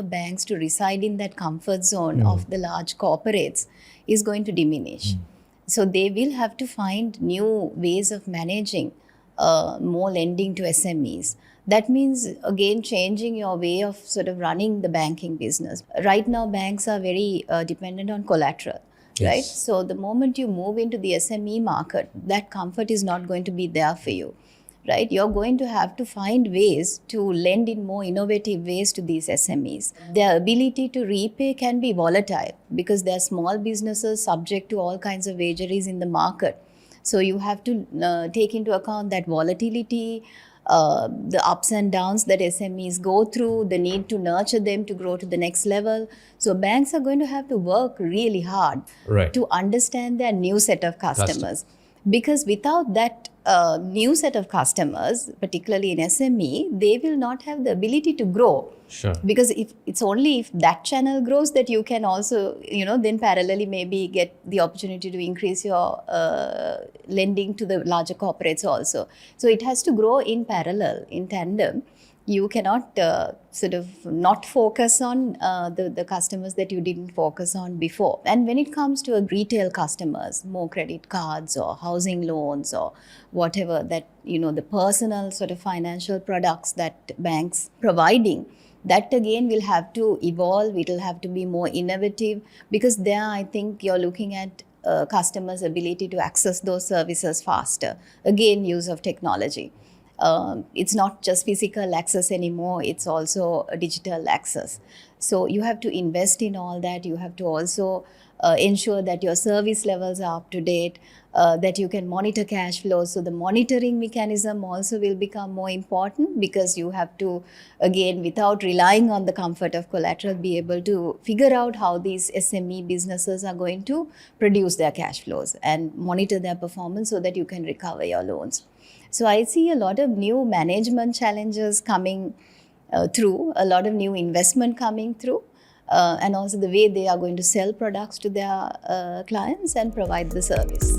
banks to reside in that comfort zone of the large corporates is going to diminish. So they will have to find new ways of managing more lending to SMEs. That means, again, changing your way of sort of running the banking business. Right now, banks are very dependent on collateral, right? So the moment you move into the SME market, that comfort is not going to be there for you, right? You're going to have to find ways to lend in more innovative ways to these SMEs. Their ability to repay can be volatile because they're small businesses subject to all kinds of vagaries in the market. So you have to take into account that volatility, the ups and downs that SMEs go through, the need to nurture them to grow to the next level. So banks are going to have to work really hard to understand their new set of customers. Because without that new set of customers, particularly in SME, they will not have the ability to grow. Because if it's only if that channel grows that you can also, then parallelly maybe get the opportunity to increase your lending to the larger corporates also. So it has to grow in parallel, in tandem. You cannot sort of not focus on the customers that you didn't focus on before. And when it comes to retail customers, more credit cards or housing loans or whatever that, the personal sort of financial products that banks providing, that again will have to evolve. It will have to be more innovative because there I think you're looking at customers' ability to access those services faster. Again, use of technology. It's not just physical access anymore, it's also a digital access. So you have to invest in all that. You have to also ensure that your service levels are up to date, that you can monitor cash flows. So the monitoring mechanism also will become more important because you have to, again, without relying on the comfort of collateral, be able to figure out how these SME businesses are going to produce their cash flows and monitor their performance so that you can recover your loans. So I see a lot of new management challenges coming through, a lot of new investment coming through, and also the way they are going to sell products to their clients and provide the service.